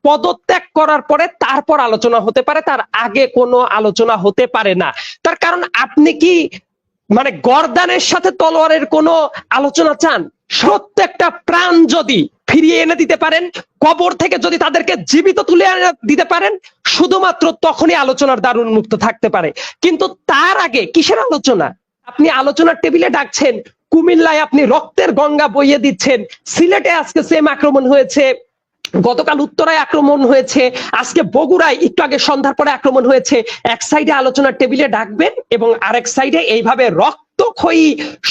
পদত্যাগ করার পরে তারপর আলোচনা হতে পারে, তার আগে কোনো আলোচনা হতে পারে না। তার কারণ আপনি কি গর্দানের সাথে তলোয়ারের কোনো আলোচনা চান? প্রত্যেকটা প্রাণ যদি ফিরিয়ে এনে দিতে পারেন, কবর থেকে যদি তাদেরকে জীবিত তুলে এনে দিতে পারেন, শুধুমাত্র তখনই আলোচনার দ্বার উন্মুক্ত থাকতে পারে। কিন্তু তার আগে কিসের আলোচনা? আপনি আলোচনার টেবিলে ডাকছেন, কুমিল্লায় আপনি রক্তের গঙ্গা বইয়ে দিচ্ছেন, সিলেটে আজকে সেম আক্রমণ হয়েছে, গতকাল উত্তরায় আক্রমণ হয়েছে, আজকে বগুড়ায় একটু আগে সন্ধ্যার পরে আক্রমণ হয়েছে। এক সাইডে আলোচনার টেবিলে ডাকবেন এবং আরেক সাইডে এইভাবে রক্তক্ষয়ী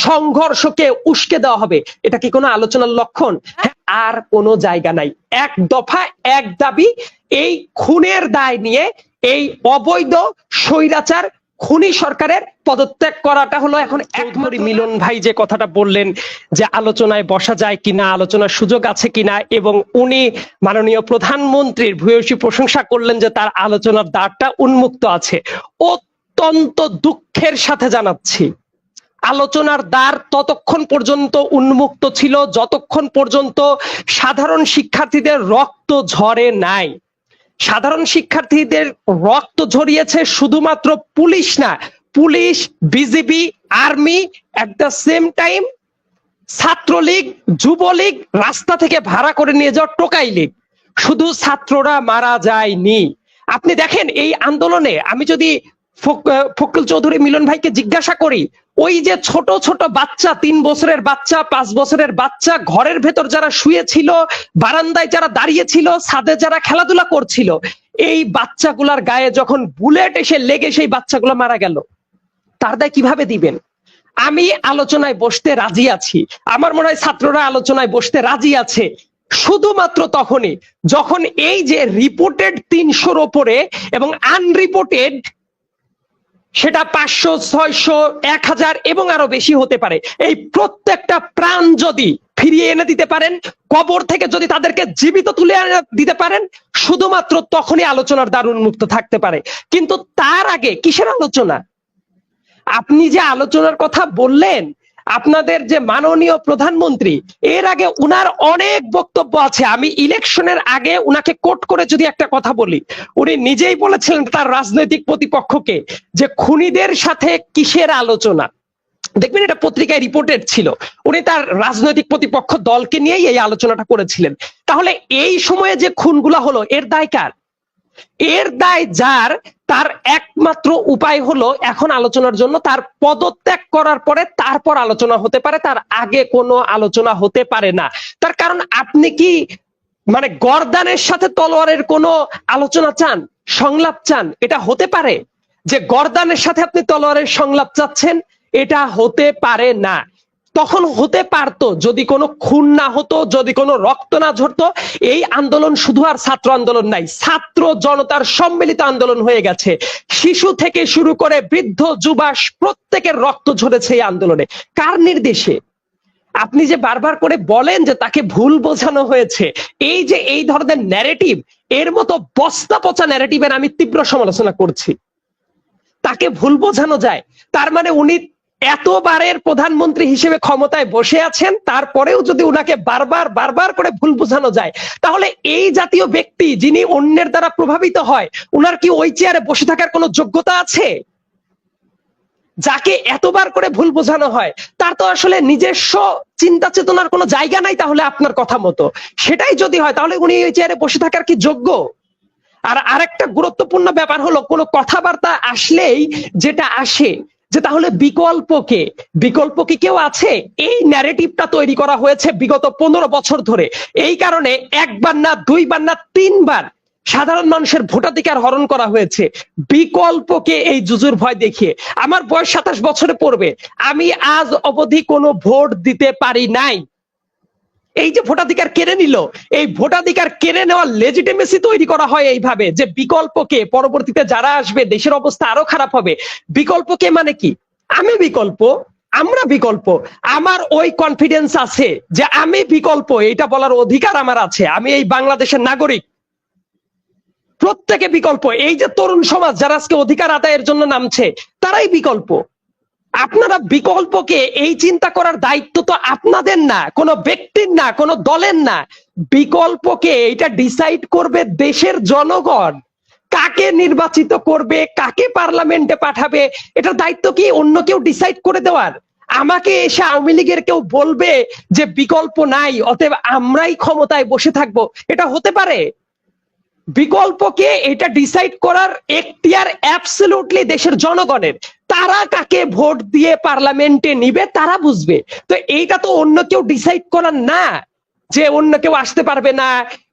সংঘর্ষকে উস্কে দেওয়া হবে। এটা কি কোনো আলোচনার লক্ষণ? আর কোনো জায়গা নাই। এক দফা এক দাবি, এই খুনের দায় নিয়ে এই অবৈধ স্বৈরাচার খুনি সরকারের পদত্যাগ করাটা হলো এখন একমাত্র। মিলন ভাই যে কথাটা বললেন যে আলোচনায় বসা যায় কিনা, আলোচনার সুযোগ আছে কিনা, এবং উনি মাননীয় প্রধানমন্ত্রীর ভূয়সী প্রশংসা করলেন যে তার আলোচনার দ্বারটা উন্মুক্ত আছে। অত্যন্ত দুঃখের সাথে জানাচ্ছি, আলোচনার দ্বার ততক্ষণ পর্যন্ত উন্মুক্ত ছিল যতক্ষণ পর্যন্ত সাধারণ শিক্ষার্থীদের রক্ত ঝরে নাই। সাধারণ শিক্ষার্থীদের রক্ত ঝরিয়েছে শুধুমাত্র পুলিশ না, police, BGB, army, at the same time Chhatra League, Jubo League, রাস্তা থেকে ভাড়া করে নিয়ে যাওয়া টোকাই লীগ। শুধু ছাত্ররা মারা যায়নি। আপনি দেখেন এই আন্দোলনে, আমি যদি ফখরুল চৌধুরী মিলন ভাইকে জিজ্ঞাসা করি, ওই যে ছোট ছোট বাচ্চা, 3 বছরের বাচ্চা, 5 বছরের বাচ্চা, ঘরের ভেতর যারা শুয়েছিল, বারান্দায় যারা দাঁড়িয়েছিল, ছাদে যারা খেলাধুলা করছিল, এই বাচ্চাগুলার গায়ে যখন বুলেট এসে লেগে সেই বাচ্চাগুলো মারা গেল, তার দায় কিভাবে দিবেন? আমি আলোচনায় বসতে রাজি আছি, আমার মনে হয় ছাত্ররা আলোচনায় বসতে রাজি আছে শুধুমাত্র তখনই যখন এই যে রিপোর্টেড 300-র ওপরে এবং আনরিপোর্টেড সেটা 500, 600, 1000 এবং আরো বেশি হতে পারে, এই প্রত্যেকটা প্রাণ যদি ফিরিয়ে এনে দিতে পারেন, কবর থেকে যদি তাদেরকে জীবিত তুলে এনে দিতে পারেন, শুধুমাত্র তখনই আলোচনার দ্বার উন্মুক্ত থাকতে পারে। কিন্তু তার আগে কিসের আলোচনা? আপনি যে আলোচনার কথা বললেন, আপনাদের যে মাননীয় প্রধানমন্ত্রী, এর আগে উনার অনেক বক্তব্য আছে। আমি ইলেকশনের আগে উনাকে কোট করে যদি একটা কথা বলি, উনি নিজেই বলেছিলেন তার রাজনৈতিক প্রতিপক্ষকে যে খুনিদের সাথে কিসের আলোচনা। দেখবেন এটা পত্রিকায় রিপোর্টেড ছিল, উনি তার রাজনৈতিক প্রতিপক্ষ দলকে নিয়েই এই আলোচনাটা করেছিলেন। তাহলে এই সময়ে যে খুনগুলা হলো, এর দায় কার? এর দায় যার, তার একমাত্র উপায় হলো এখন আলোচনার জন্য তার পদত্যাগ করার পরে তারপর আলোচনা হতে পারে, তার আগে কোনো আলোচনা হতে পারে না। তার কারণ আপনি কি গর্দানের সাথে তলোয়ারের কোনো আলোচনা চান, সংলাপ চান? এটা হতে পারে যে গর্দানের সাথে আপনি তলোয়ারের সংলাপ চাচ্ছেন? এটা হতে পারে না। তখন হতে পারতো যদি কোনো খুন না হতো, যদি কোনো রক্ত না ঝরতো। এই আন্দোলন শুধু আর ছাত্র আন্দোলন নাই, ছাত্র জনতার সম্মিলিত আন্দোলন হয়ে গেছে। শিশু থেকে শুরু করে বৃদ্ধ যুবা প্রত্যেকের রক্ত ঝরেছে এই আন্দোলনে। কার নির্দেশে? আপনি যে বারবার করে বলেন যে তাকে ভুল বোঝানো হয়েছে, এই যে এই ধরনের ন্যারেটিভ, এর মতো বস্তা পচা ন্যারেটিভের আমি তীব্র সমালোচনা করছি। তাকে ভুল বোঝানো যায়, তার মানে উনি এতবারের প্রধানমন্ত্রী হিসেবে ক্ষমতায় বসে আছেন, তারপরেও যদি উনাকে বারবার বারবার করে ভুল বোঝানো যায়, তাহলে এই জাতীয় ব্যক্তি যিনি অন্যের দ্বারা প্রভাবিত হয়, উনার কি ওই চেয়ারে বসে থাকার কোনো যোগ্যতা আছে? যাকে এতবার করে ভুল বোঝানো হয়, তার তো আসলে নিজস্ব চিন্তা চেতনার কোনো জায়গা নাই। তাহলে আপনার কথা মতো সেটাই যদি হয়, তাহলে উনি ওই চেয়ারে বসে থাকার কি যোগ্য? আর আরেকটা গুরুত্বপূর্ণ ব্যাপার হলো, কোনো কথাবার্তা আসলেই যেটা আসে যে তাহলে বিকল্প কি কেউ আছে? এই ন্যারেটিভটা তৈরি করা হয়েছে বিগত 15 বছর ধরে। এই কারণে একবার না, 2বার না, 3বার সাধারণ মানুষের ভোটাধিকার হরণ করা হয়েছে বিকল্পকে এই জুজুর ভয় দেখিয়ে। আমার বয়স 27 বছরে পড়বে, আমি আজ অবধি কোনো ভোট দিতে পারি নাই। এই যে ভোটাধিকার কেড়ে নিল, এই ভোটাধিকার কেড়ে নেওয়ার লেজিটিমেসি তৈরি করা হয় এইভাবে যে বিকল্পকে, পরবর্তীতে যারা আসবে দেশের অবস্থা আরো খারাপ হবে। বিকল্পকে মানে কি? আমি বিকল্প, আমরা বিকল্প। আমার ওই কনফিডেন্স আছে যে আমি বিকল্প, এটা বলার অধিকার আমার আছে। আমি এই বাংলাদেশের নাগরিক, প্রত্যেকে বিকল্প। এই যে তরুণ সমাজ যারা আজকে অধিকার আদায়ের জন্য নামছে, তারাই বিকল্প। আপনারা বিকল্পকে এই চিন্তা করার দায়িত্ব তো আপনাদের না, কোনো ব্যক্তির না, কোনো দলের না। বিকল্পকে এটা ডিসাইড করবে দেশের জনগণ। কাকে নির্বাচিত করবে, কাকে পার্লামেন্টে পাঠাবে, এটার দায়িত্ব কি অন্য কেউ ডিসাইড করে দেওয়ার? আমাকে এসে আওয়ামী লীগের কেউ বলবে যে বিকল্প নাই, অতএব আমরাই ক্ষমতায় বসে থাকবো, এটা হতে পারে? বিকল্পকে এটা ডিসাইড করার এখতিয়ার অ্যাবসলিউটলি দেশের জনগণের। তারা কাকে ভোট দিয়ে পার্লামেন্টে নিবে তারা বুঝবে। তো এইটা তো অন্য কেউ ডিসাইড করার না যে অন্য কেউ আসতে পারবে না,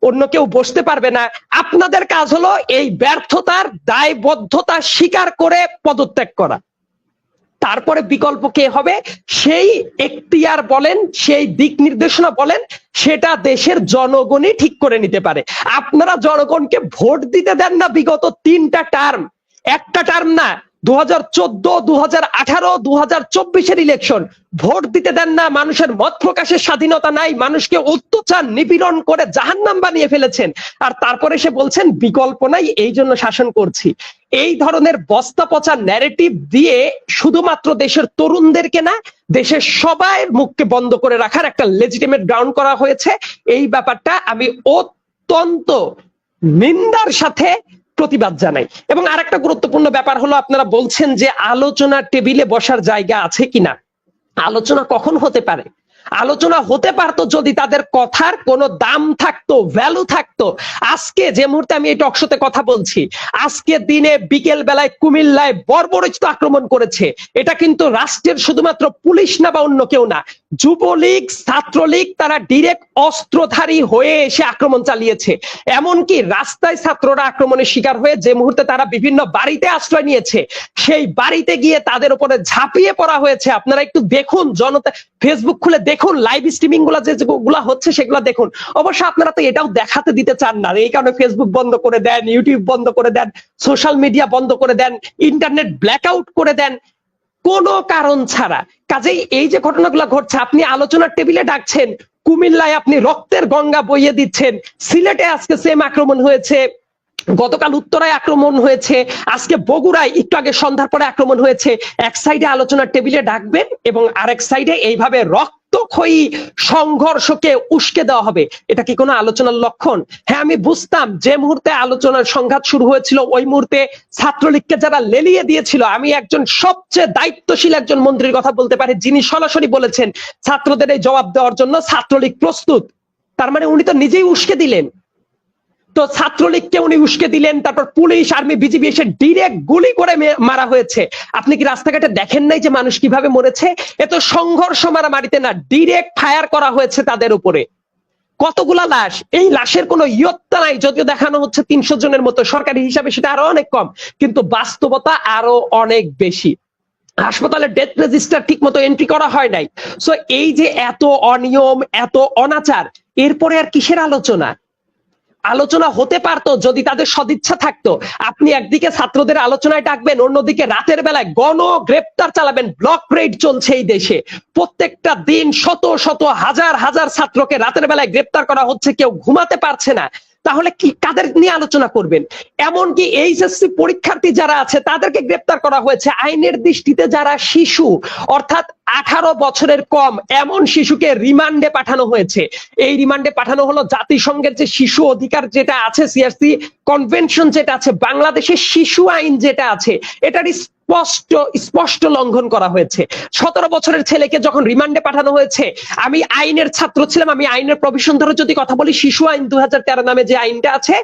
অন্য কেউ বসতে পারবে না। আপনাদের কাজ হলো এই ব্যর্থতার দায়বদ্ধতা স্বীকার করে পদত্যাগ করা। তারপরে বিকল্প কে হবে সেই এখতিয়ার বলেন, সেই দিক নির্দেশনা বলেন, সেটা দেশের জনগণই ঠিক করে নিতে পারে। আপনারা জনগণকে ভোট দিতে দেন না বিগত 3টা টার্ম, একটা টার্ম না, 2014, 2018, 2024 ইলেকশন ভোট দিতে দেন না। মানুষের মত প্রকাশের স্বাধীনতা নাই, মানুষকে অত্যাচার নিপীড়ন করে জাহান্নাম বানিয়ে ফেলেছেন। আর তারপরে সে বলছেন বিকল্প নাই, এই জন্য শাসন করছি। এই ধরনের বস্তা পচা ন্যারেটিভ দিয়ে শুধুমাত্র দেশের তরুণদেরকে না, দেশের সবাই মুখকে বন্ধ করে রাখার একটা লেজিটিমেট গ্রাউন্ড করা হয়েছে। এই ব্যাপারটা আমি অত্যন্ত নিন্দার সাথে প্রতিবাদ জানাই। এবং আরেকটা গুরুত্বপূর্ণ ব্যাপার হলো, আপনারা বলছেন যে আলোচনা টেবিলে বসার জায়গা আছে কিনা। আলোচনা কখন হতে পারে? আলোচনা হতে পারতো যদি তাদের কথার কোনো দাম থাকতো, ভ্যালু থাকতো। আজকে যে মুহূর্তে আমি এই টকশোতে কথা বলছি, আজকে দিনে বিকেল বেলায় কুমিল্লায় বর্বরোচিত আক্রমণ করেছে। এটা কিন্তু রাষ্ট্রের শুধুমাত্র পুলিশ না বা অন্য কেউ না, যুবলীগ, ছাত্রলীগ, তারা ডিরেক্ট অস্ত্রধারী হয়ে এসে আক্রমণ চালিয়েছে। এমনকি রাস্তায় ছাত্ররা আক্রমণের শিকার হয়ে যে মুহূর্তে তারা বিভিন্ন বাড়িতে আশ্রয় নিয়েছে, সেই বাড়িতে গিয়ে তাদের উপরে ঝাঁপিয়ে পড়া হয়েছে। আপনারা একটু দেখুন, জনতা ফেসবুক খুলে দেখুন, লাইভ স্ট্রিমিং গুলা যেগুলা হচ্ছে সেগুলা দেখুন। অবশ্য আপনারা তো এটাও দেখাতে দিতে চান না, এই কারণে ফেসবুক বন্ধ করে দেন, ইউটিউব বন্ধ করে দেন, সোশ্যাল মিডিয়া বন্ধ করে দেন, ইন্টারনেট ব্ল্যাকআউট করে দেন কোনো কারণ ছাড়া। কাজেই এই যে ঘটনাগুলো ঘটছে, আপনি আলোচনার টেবিলে ডাকছেন, কুমিল্লায় আপনি রক্তের গঙ্গা বইয়ে দিচ্ছেন, সিলেটে আজকে সেম আক্রমণ হয়েছে, গতকাল উত্তরায় আক্রমণ হয়েছে, আজকে বগুড়ায় একটু আগে সন্ধ্যার পরে আক্রমণ হয়েছে। এক সাইডে আলোচনার টেবিলে ডাকবেন এবং আরেক সাইডে এইভাবে রক্তক্ষয়ী সংঘর্ষকে উস্কে দেওয়া হবে, এটা কি কোনো আলোচনার লক্ষণ? হ্যাঁ, আমি বুঝতাম যে মুহূর্তে আলোচনার সংঘাত শুরু হয়েছিল ওই মুহূর্তে ছাত্রলীগকে যারা লেলিয়ে দিয়েছিল, আমি একজন সবচেয়ে দায়িত্বশীল একজন মন্ত্রীর কথা বলতে পারি যিনি সরাসরি বলেছেন ছাত্রদের এই জবাব দেওয়ার জন্য ছাত্রলীগ প্রস্তুত। তার মানে উনি তো নিজেই উস্কে দিলেন। তো ছাত্রলীগকে উনি উস্কে দিলেন, তারপর পুলিশ, আর্মি, বিজিবি এসে ডিরেক্ট গুলি করে মারা হয়েছে। আপনি কি রাস্তাঘাটে দেখেন নাই যে মানুষ কিভাবে মরেছে? এত সংঘর্ষ মারামারিতে না, ডিরেক্ট ফায়ার করা হয়েছে তাদের উপরে। কতগুলা লাশ, এই লাশের কোনো ইয়ত্তা নাই। যদিও দেখানো হচ্ছে 300 জনের মতো, সরকারি হিসাবে সেটা আরো অনেক কম, কিন্তু বাস্তবতা আরো অনেক বেশি। হাসপাতালে ডেথ রেজিস্টার ঠিক মতো এন্ট্রি করা হয় নাই। সো এই যে এত অনিয়ম, এত অনাচার, এরপরে আর কিসের আলোচনা? আলোচনা হতে পারতো যদি তাদের সদিচ্ছা থাকতো। আপনি একদিকে ছাত্রদের আলোচনায় ডাকবেন, অন্যদিকে রাতের বেলায় গণ গ্রেপ্তার চালাবেন। ব্লক রেড চলছে এই দেশে, প্রত্যেকটা দিন শত শত হাজার হাজার ছাত্রকে রাতের বেলায় গ্রেপ্তার করা হচ্ছে, কেউ ঘুমাতে পারছে না। তাহলে কি কাদের নিয়ে আলোচনা করবেন? এমনকি এইচএসসি পরীক্ষার্থী যারা আছে তাদেরকে গ্রেপ্তার করা হয়েছে। আইনের দৃষ্টিতে যারা শিশু, অর্থাৎ 18 বছরের কম এমন শিশুকে রিমান্ডে পাঠানো হয়েছে। এই রিমান্ডে পাঠানো হলো জাতিসংঘের যে শিশু অধিকার যেটা আছে, সিআরসি কনভেনশন যেটা আছে, বাংলাদেশের শিশু আইন যেটা আছে, এটারই স্পষ্ট লঙ্ঘন করা হয়েছে। 17 বছরের ছেলেকে যখন রিমান্ডে পাঠানো হয়েছে, আমি আইনের ছাত্র ছিলাম, আমি আইনের প্রভিশন ধরে যদি কথা বলি, শিশু আইন 2013 নামে যে আইনটা আছে,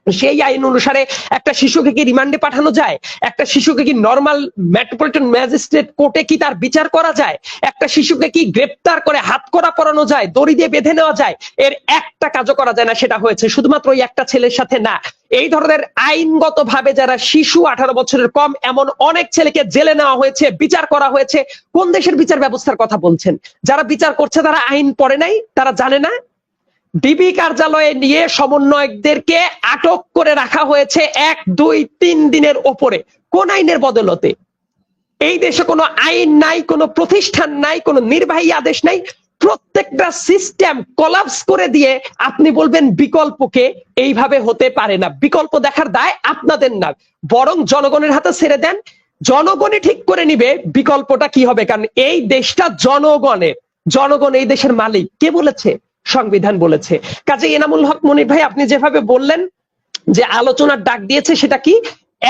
সেই আইন অনুসারে একটা শিশুকে কি রিমান্ডে পাঠানো যায়? একটা শিশুকে কি নরমাল মেট্রোপলিটন ম্যাজিস্ট্রেট কোর্টে কি তার বিচার করা যায়? একটা শিশুকে কি গ্রেপ্তার করে হাতকড়া পরানো যায়, দড়ি দিয়ে বেঁধে নেওয়া যায়? এর একটা কাজও করা যায় না। সেটা হয়েছে শুধুমাত্র ওই একটা ছেলের সাথে না। এই ধরনের আইনগত ভাবে যারা শিশু, 18 বছরের কম, এমন অনেক ছেলেকে জেলে নেওয়া হয়েছে, বিচার করা হয়েছে। কোন দেশের বিচার ব্যবস্থার কথা বলছেন? যারা বিচার করছে তারা আইন পড়ে নাই, তারা জানে না। ডিবি কার্যালয়ে নিয়ে সমন্বয়কদেরকে আটক করে রাখা হয়েছে 1, 2, 3 দিনের ওপরে। কোন আইনের বদলতে? এই দেশে কোনো আইন নাই, কোনো প্রতিষ্ঠান নাই, কোনো নির্বাহী আদেশ নাই। প্রত্যেকটা সিস্টেম কোলাপস করে দিয়ে আপনি বলবেন বিকল্পকে? এইভাবে হতে পারে না। বিকল্প দেখার দায় আপনাদের না, বরং জনগণের হাতে ছেড়ে দেন। জনগণই ঠিক করে নিবে বিকল্পটা কি হবে। কারণ এই দেশটা জনগণের, জনগণ এই দেশের মালিক। কে বলেছে? সংবিধান বলেছে। কাজে এনামুল হক মনির ভাই, আপনি যেভাবে বললেন যে আলোচনার ডাক দিয়েছে, সেটা কি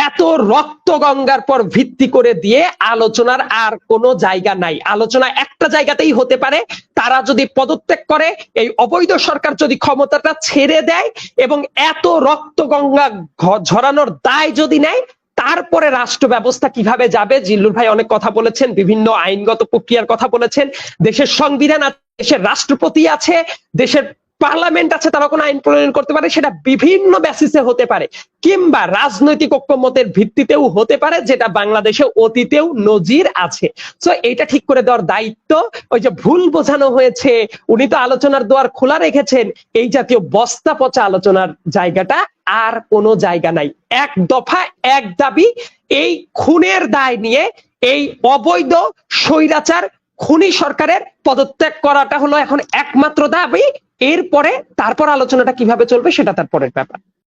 এত রক্ত গঙ্গার পর ভিত্তি করে দিয়ে আলোচনার আর কোনো জায়গা নাই। আলোচনা একটা জায়গাতেই হতে পারে, তারা যদি পদত্যাগ করে, এই অবৈধ সরকার যদি ক্ষমতাটা ছেড়ে দেয় এবং এত রক্ত গঙ্গা ঝরানোর দায় যদি নেয়, তারপরে রাষ্ট্র ব্যবস্থা কিভাবে যাবে। জিল্লুর ভাই অনেক কথা বলেছেন, বিভিন্ন আইনগত প্রক্রিয়ার কথা বলেছেন। দেশের সংবিধান আছে, দেশের রাষ্ট্রপতি আছে, দেশের পার্লামেন্ট আছে, তারা কোনো আইন প্রণয়ন করতে পারে, সেটা বিভিন্ন বেসিসে হতে পারে, কিংবা রাজনৈতিক ঐক্যমতের ভিত্তিতেও হতে পারে, যেটা বাংলাদেশে অতীতেও নজির আছে। তো এটা ঠিক করে দেওয়ার দায়িত্ব, ওই যে ভুল বোঝানো হয়েছে, উনি তো আলোচনার দুয়ার খোলা রেখেছেন, এই জাতীয় বস্তা পচা আলোচনার জায়গাটা আর কোনো জায়গা নাই। এক দফা এক দাবি, এই খুনের দায় নিয়ে এই অবৈধ স্বৈরাচার খুনি সরকারের পদত্যাগ করাটা হলো এখন একমাত্র দাবি। এরপরে তারপর আলোচনাটা কিভাবে চলবে সেটা তার পরের ব্যাপার।